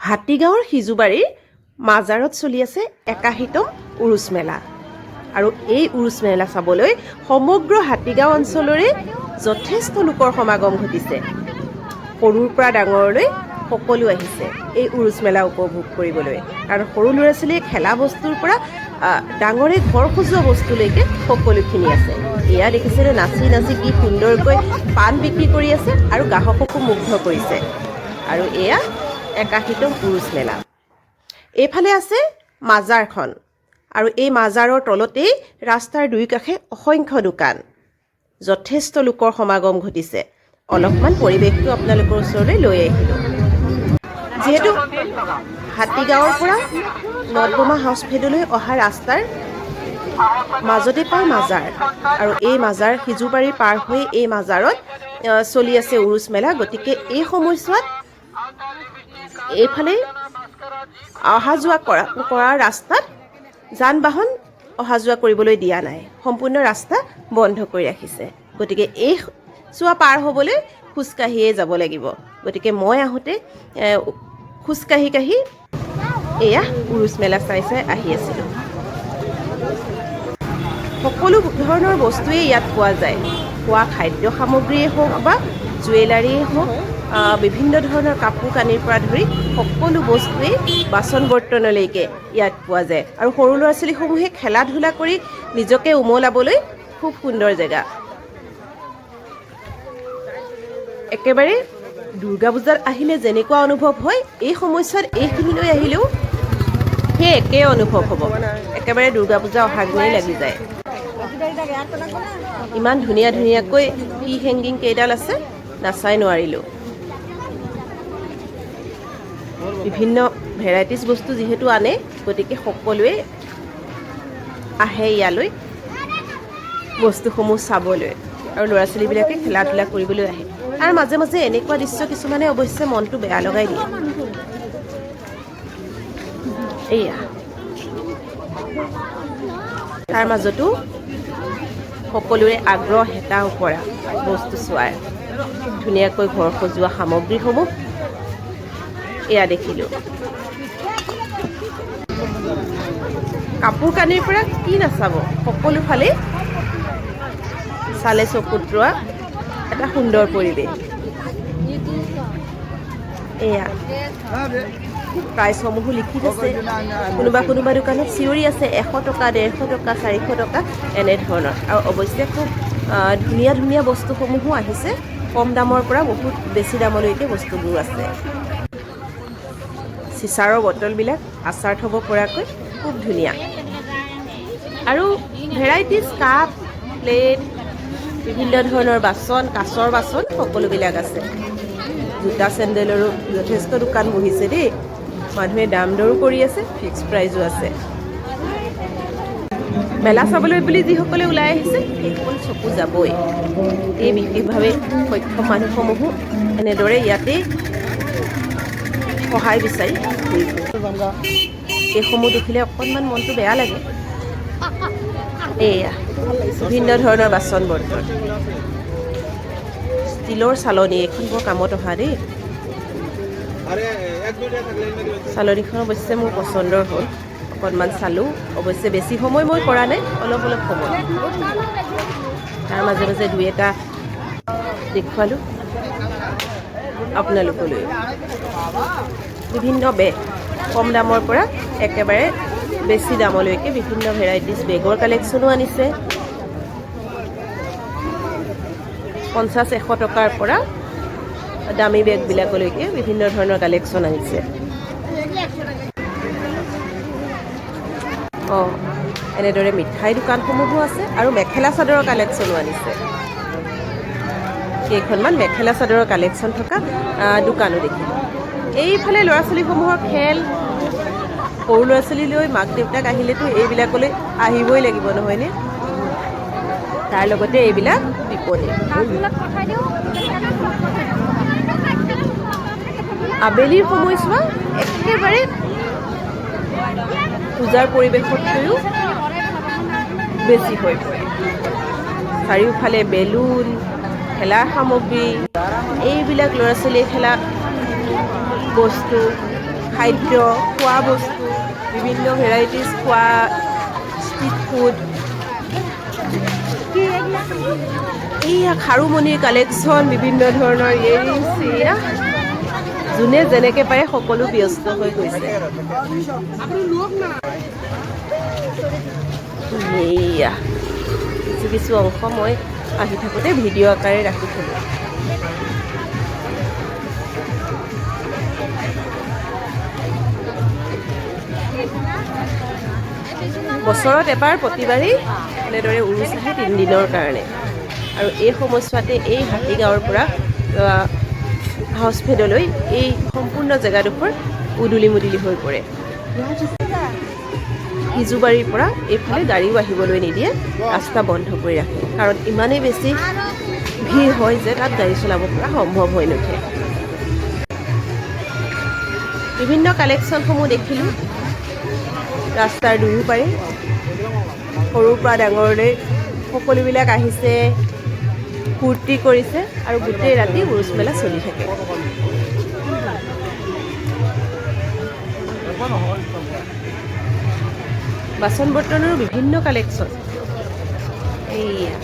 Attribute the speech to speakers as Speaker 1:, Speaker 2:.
Speaker 1: হাতীগাঁৱৰ সিজুবাৰীৰ মাজাৰত চলি আছে ৮১তম উৰুচ মেলা আৰু এই উৰুচ মেলা চাবলৈ সমগ্ৰ হাতীগাঁও অঞ্চলৰে যথেষ্ট লোকৰ সমাগম ঘটিছে। সৰুৰ পৰা ডাঙৰলৈ সকলো আহিছে এই উৰুচ মেলা উপভোগ কৰিবলৈ। আৰু সৰু ল'ৰা ছোৱালীয়ে খেলা বস্তুৰ পৰা ডাঙৰে ঘৰ সজোৱা বস্তুলৈকে সকলোখিনি আছে। এয়া দেখিছেনে নাচি নাচি কি সুন্দৰকৈ পাণ বিক্ৰী কৰি আছে আৰু গ্ৰাহককো মুগ্ধ কৰিছে। আৰু এয়া ৮১তম উৰুচ মেলা। এইফালে আছে মাজাৰখন আৰু এই মাজাৰৰ তলতেই ৰাস্তাৰ দুই কাষে অসংখ্য দোকান। যথেষ্ট লোকৰ সমাগম ঘটিছে। অলপমান পৰিৱেশটো আপোনালোকৰ ওচৰলৈ লৈ আহিলোঁ। যিহেতু হাতীগাঁৱৰ পৰা নদবোমা হাউচফেডলৈ অহা ৰাস্তাৰ মাজতে পায় মাজাৰ আৰু এই মাজাৰ সিজুবাৰী পাৰ হৈ এই মাজাৰত চলি আছে উৰুচ মেলা। গতিকে এই সময়ছোৱাত এইফালে অহা যোৱা কৰা ৰাস্তাত যান বাহন অহা যোৱা কৰিবলৈ দিয়া নাই। সম্পূৰ্ণ ৰাস্তা বন্ধ কৰি ৰাখিছে। গতিকে এই চোৱা পাৰ হ'বলৈ খোজকাঢ়িয়ে যাব লাগিব। গতিকে মই আহোঁতে খোজকাঢ়ি এয়া উৰুচ মেলা চাই আহি আছিলোঁ। সকলো ধৰণৰ বস্তুৱেই ইয়াত পোৱা যায়। খোৱা খাদ্য সামগ্ৰীয়ে হওক বা জুৱেলাৰীয়ে হওক, বিভিন্ন ধৰণৰ কাপোৰ কানিৰ পৰা ধৰি সকলো বস্তুৱেই বাচন বৰ্তনলৈকে ইয়াত পোৱা যায়। আৰু সৰু ল'ৰা ছোৱালীসমূহে খেলা ধূলা কৰি নিজকে উমলাবলৈ খুব সুন্দৰ জেগা। একেবাৰে দুৰ্গা পূজাত আহিলে যেনেকুৱা অনুভৱ হয়, এই সময়ছোৱাত এইখিনিলৈ আহিলেও সেই একেই অনুভৱ হ'ব। একেবাৰে দুৰ্গা পূজা অহাগনেই লাগি যায়। ইমান ধুনীয়া ধুনীয়াকৈ কি হেংগিং কেইডাল আছে নাচাই নোৱাৰিলোঁ। বিভিন্ন ভেৰাইটিজ বস্তু যিহেতু আনে, গতিকে সকলোৱে আহে ইয়ালৈ বস্তুসমূহ চাবলৈ আৰু ল'ৰা ছোৱালীবিলাকে খেলা ধূলা কৰিবলৈ আহে। আৰু মাজে মাজে এনেকুৱা দৃশ্য কিছুমানে অৱশ্যে মনটো বেয়া লগাই দিয়ে। এয়া তাৰ মাজতো সকলোৰে আগ্ৰহ হেতা কৰা বস্তু চোৱাৰ, ধুনীয়াকৈ ঘৰ সজোৱা সামগ্ৰীসমূহ এয়া দেখিলোঁ। কাপোৰ কানিৰ পৰা কি নাচাব, সকলো ফালে চালে চকুত ৰোৱা এটা সুন্দৰ পৰিৱেশ। এয়া প্ৰাইচসমূহো লিখি আছে। কোনোবা কোনোবা দোকানত চিঞৰি আছে ১০০ টকা, ১৫০ টকা, ৪০০ টকা এনেধৰণৰ। আৰু অৱশ্যে খুব ধুনীয়া ধুনীয়া বস্তুসমূহো আহিছে। কম দামৰ পৰা বহুত বেছি দামলৈকে বস্তুবোৰ আছে। চিচাৰৰ বটলবিলাক আচাৰ থ'ব পৰাকৈ খুব ধুনীয়া। আৰু ভেৰাইটিজ কাপ, প্লেট, বিভিন্ন ধৰণৰ বাচন, কাঁচৰ বাচন সকলোবিলাক আছে। জোতা চেণ্ডেলৰো যথেষ্ট দোকান বহিছে দেই। মানুহে দাম দৰো কৰি আছে, ফিক্স প্ৰাইজো আছে। মেলা চাবলৈ বুলি যিসকলে ওলাই আহিছে সেইসকল চকু যাবই। এই বিশেষভাৱে সক্ষম মানুহসমূহো এনেদৰে ইয়াতেই সহায় বিচাৰি ঘূৰি ফুৰে। এইসমূহ দেখিলে অকণমান মনটো বেয়া লাগে। এয়া বিভিন্ন ধৰণৰ বাচন বৰ্তন, ষ্টীলৰ চালনী, এইখন বৰ কামত অহা দেই। চালনীখন অৱশ্যে মোৰ পচন্দৰ হ'ল, অকণমান চালোঁ। অৱশ্যে বেছি সময় মই কৰা নাই, অলপ অলপ সময়। তাৰ মাজে মাজে দুই এটা দেখুৱালোঁ আপোনালোকলৈ। বিভিন্ন বেগ, কম দামৰ পৰা একেবাৰে বেছি দামলৈকে বিভিন্ন ভেৰাইটিজ বেগৰ কালেকশ্যনো আনিছে। ৫০-১০০ টকাৰ পৰা দামী বেগবিলাকলৈকে বিভিন্ন ধৰণৰ কালেকশ্যন আনিছে। এনেদৰে মিঠাই দোকানসমূহো আছে আৰু মেখেলা চাদৰৰ কালেকশ্যনো আনিছে। কেইখনমান মেখেলা চাদৰৰ কালেকশ্যন থকা দোকানো দেখিলোঁ। এইফালে ল'ৰা ছোৱালীসমূহৰ খেল, সৰু ল'ৰা ছোৱালীলৈ মাক দেউতাক আহিলেতো এইবিলাকলৈ আহিবই লাগিব নহয়নে? তাৰ লগতে এইবিলাক বিপণী। আবেলিৰ সময়ছোৱা একেবাৰে পূজাৰ পৰিৱেশতকৈও বেছি হৈ পৰে। চাৰিওফালে বেলুন, খেলাৰ সামগ্ৰী, এইবিলাক ল'ৰা ছোৱালীয়ে খেলা বস্তু, খাদ্য খোৱা বস্তু বিভিন্ন ভেৰাইটিজ খোৱা ষ্ট্ৰীট ফুড এইয়া খাৰুমণিৰ কালেকশ্যন বিভিন্ন ধৰণৰ ইয়েৰিংছ এয়া যোনে যেনেকৈ পাৰে সকলো ব্যস্ত হৈ গৈছে এইয়া কিছু কিছু অংশ মই আহি থাকোঁতে ভিডিঅ' আকাৰে ৰাখি থলোঁ বছৰত এবাৰ প্ৰতিবাৰেই এনেদৰে উৰুচ আহে 3 দিনৰ কাৰণে আৰু এই সময়ছোৱাতে এই হাতীগাঁৱৰ পৰা হাউচফেডলৈ এই সম্পূৰ্ণ জেগাডোখৰ উদুলি মুদুলি হৈ পৰে সিজুবাৰীৰ পৰা এইফালে গাড়ীও আহিবলৈ নিদিয়ে ৰাস্তা বন্ধ কৰি ৰাখে কাৰণ ইমানেই বেছি ভিৰ হয় যে তাত গাড়ী চলাব পৰা সম্ভৱ হৈ নুঠে বিভিন্ন কালেকশ্যনসমূহ দেখিলোঁ ৰাস্তাৰ দুয়োপাৰে সৰুৰ পৰা ডাঙৰলৈ সকলোবিলাক আহিছে ফূৰ্তি কৰিছে আৰু গোটেই ৰাতি উৰুচ মেলা চলি থাকে বাচন বৰ্তনৰো বিভিন্ন কালেকশ্যন এইয়া